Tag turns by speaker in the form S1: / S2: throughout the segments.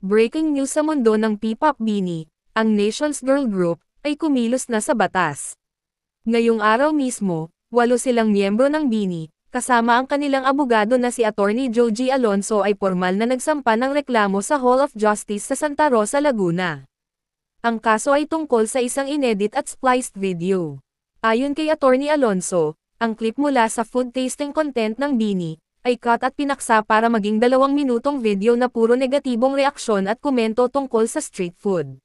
S1: Breaking news sa mundo ng P-pop BINI, ang Nations Girl Group, ay kumilos na sa batas. Ngayong araw mismo, 8 silang miyembro ng BINI, kasama ang kanilang abogado na si Attorney Joji Alonso ay formal na nagsampa ng reklamo sa Hall of Justice sa Santa Rosa, Laguna. Ang kaso ay tungkol sa isang inedit at spliced video. Ayon kay Attorney Alonso, ang clip mula sa food tasting content ng BINI, ay cut at pinaksa para maging 2 minutong video na puro negatibong reaksyon at komento tungkol sa street food.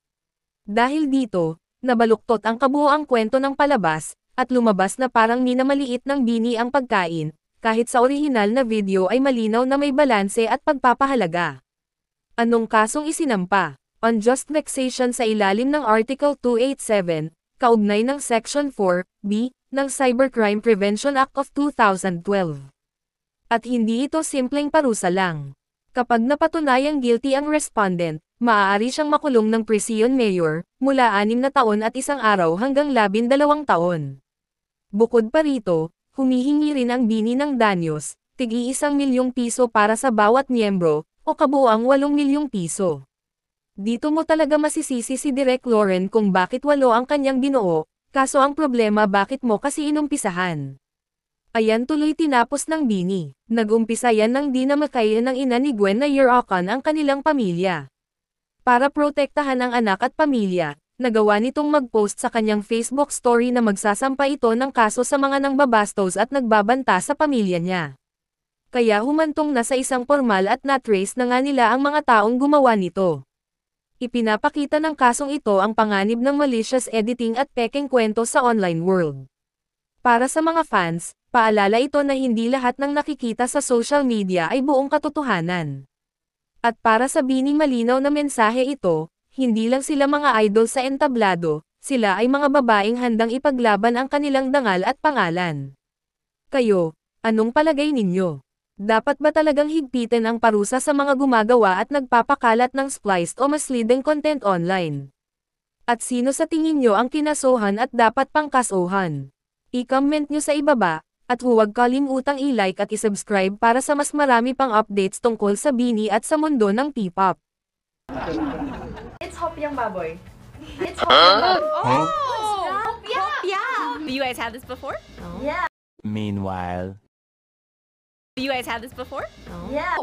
S1: Dahil dito, nabaluktot ang kabuoang kwento ng palabas, at lumabas na parang minamaliit ng BINI ang pagkain, kahit sa orihinal na video ay malinaw na may balanse at pagpapahalaga. Anong kasong isinampa? Unjust vexation sa ilalim ng Article 287, kaugnay ng Section 4(b) ng Cybercrime Prevention Act of 2012. At hindi ito simpleng parusa lang. Kapag napatunayang guilty ang respondent, maaari siyang makulong ng prison mayor, mula 6 na taon at 1 araw hanggang 12 taon. Bukod pa rito, humihingi rin ang BINI ng danyos, tig-1 milyong piso para sa bawat miyembro, o kabuuang 8 milyong piso. Dito mo talaga masisisi si Direk Lauren kung bakit 8 ang kanyang binuo, kaso ang problema bakit mo kasi inumpisahan. Ayan tuloy tinapos ng BINI. Nag-umpisa yan nang di na makaya ng ina ni Gwen na Yurakan ang kanilang pamilya. Para protektahan ang anak at pamilya, nagawa nitong mag-post sa kanyang Facebook story na magsasampa ito ng kaso sa mga nangbabastos at nagbabanta sa pamilya niya. Kaya humantong na sa isang formal at na-trace na nga nila ang mga taong gumawa nito. Ipinapakita ng kasong ito ang panganib ng malicious editing at pekeng kwento sa online world. Para sa mga fans, paalala ito na hindi lahat ng nakikita sa social media ay buong katotohanan. At para sa BINI malinaw na mensahe ito, hindi lang sila mga idol sa entablado, sila ay mga babaeng handang ipaglaban ang kanilang dangal at pangalan. Kayo, anong palagay ninyo? Dapat ba talagang higpitin ang parusa sa mga gumagawa at nagpapakalat ng spliced o misleading content online? At sino sa tingin nyo ang kinasuhan at dapat pang kasuhan? I-comment nyo sa ibaba, at huwag kalimutang i-like at i-subscribe para sa mas marami pang updates tungkol sa BINI at sa mundo ng P-pop.
S2: It's Hopyang baboy. It's Hopyang baboy. Oh! Hopya!
S3: You guys had this before?
S2: No. Yeah.
S4: Meanwhile.
S3: You guys had this before?
S2: No. Yeah.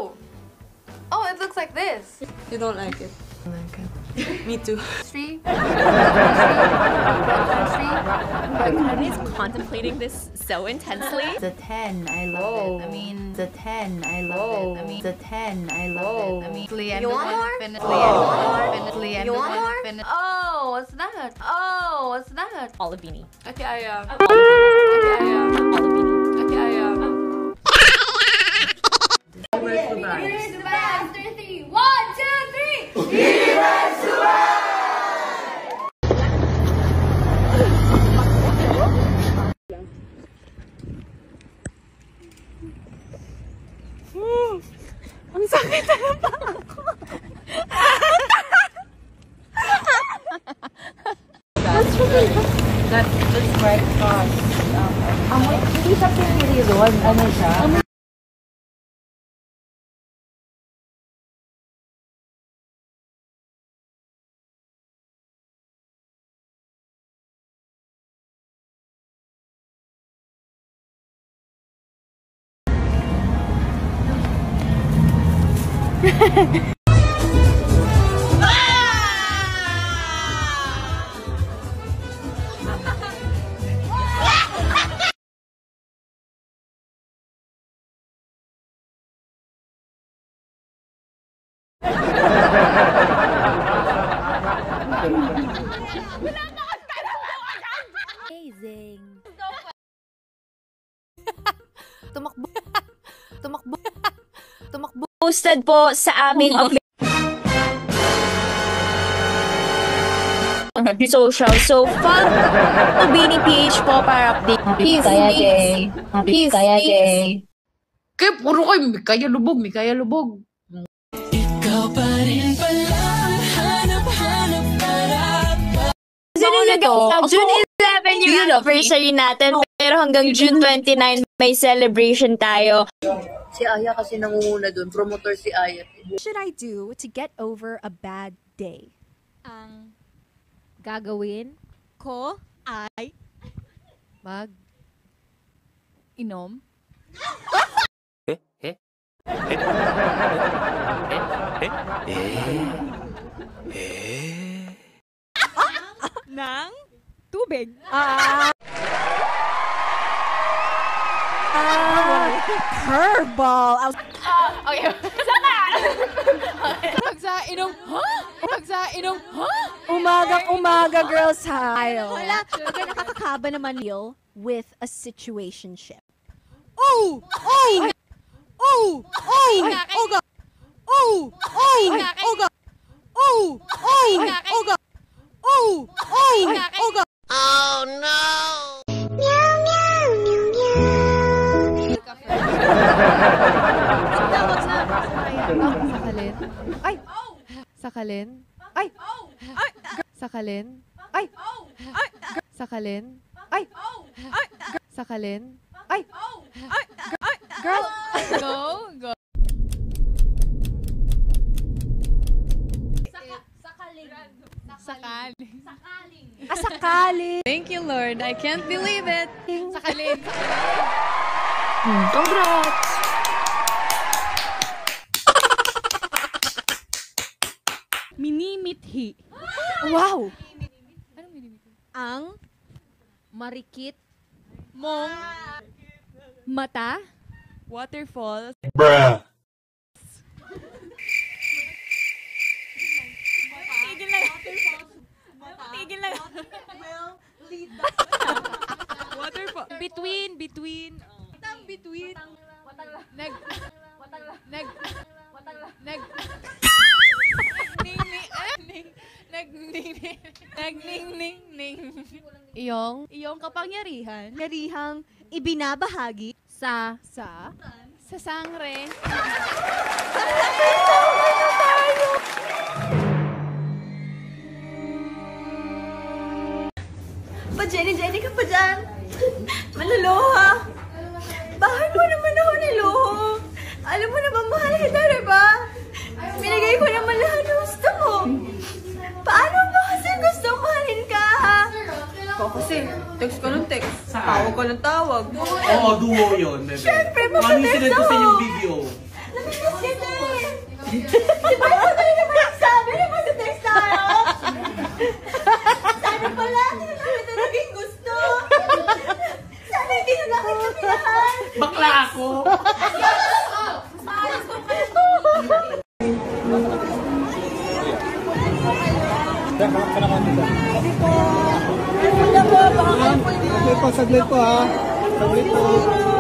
S2: Oh, it looks like this.
S5: You don't like it.
S2: I like it.
S5: Me too.
S2: Street.
S3: I'm just contemplating this so intensely.
S6: The 10, I love it. I mean, the 10, I love it. I mean, the 10, I love it. I mean,
S2: You want more? You want more? Oh, what's that? Oh, what's that?
S3: All of BINI.
S2: Okay, I
S3: All of BINI.
S2: Okay, I
S7: Here's the band. 1, 2, 3.
S3: Ang sakit na pa ako.
S6: That's breakfast. Hindi sa pinili ron. Ano siya? Amazing. Tumakbo. Tumakbo. Tumakbo.
S8: Posted po sa aming social. So, follow BINI PH po para update. Peace. Peace.
S5: Kaya puro kayo, may kaya lubog, may kaya lubog.
S4: Ikaw pa rin pala, hanap-hanap para.
S8: June 11 yung anniversary natin, pero hanggang June 29 may celebration tayo.
S6: Si Aya kasi nangunguna doon. Promotor si Aya.
S3: What should I do to get over a bad day? Ang gagawin ko ay inom. Ng tubig. Curveball.
S2: Okay.
S3: Umaga, girls high. Wala, nakakakaba naman deal with a situationship.
S9: Sakalin.
S3: Girl,
S9: Go.
S3: sakali.
S9: Thank you, Lord. I can't believe it. Sakalin.
S6: Congrats!
S3: Minimithi. Wow! Ang marikit mong mata.
S9: Waterfall. Tigil lang. Waterfall. Between. Nagning.
S3: Iyong kapangyarihan. Yarihang ibinabahagi sa
S9: Sangre.
S6: Pa-Jenny ka pa dyan. Maluluha. Bakit mo naman ako niluho? Alam mo naman, mahal kita, diba? Binigay ko naman lahat ng gusto mo. Paano ba kasi gusto mahalin ka, ha? Ikaw kasi, text ka ng text. Tawag ka ng tawag.
S10: Oo, duo yun.
S6: Siyempre,
S10: Mami,
S6: magpa-text
S10: sinend ko sa
S6: ako.
S10: inyong video.
S6: Namitas kita eh. Di ba ikaw tayo naman nagsabi na magsa-text tayo? Sana pala, hindi na namin ito naging gusto. Sana hindi na namin kami lahat.
S10: Bakla ako!
S11: Saglit po ha. Saglit po.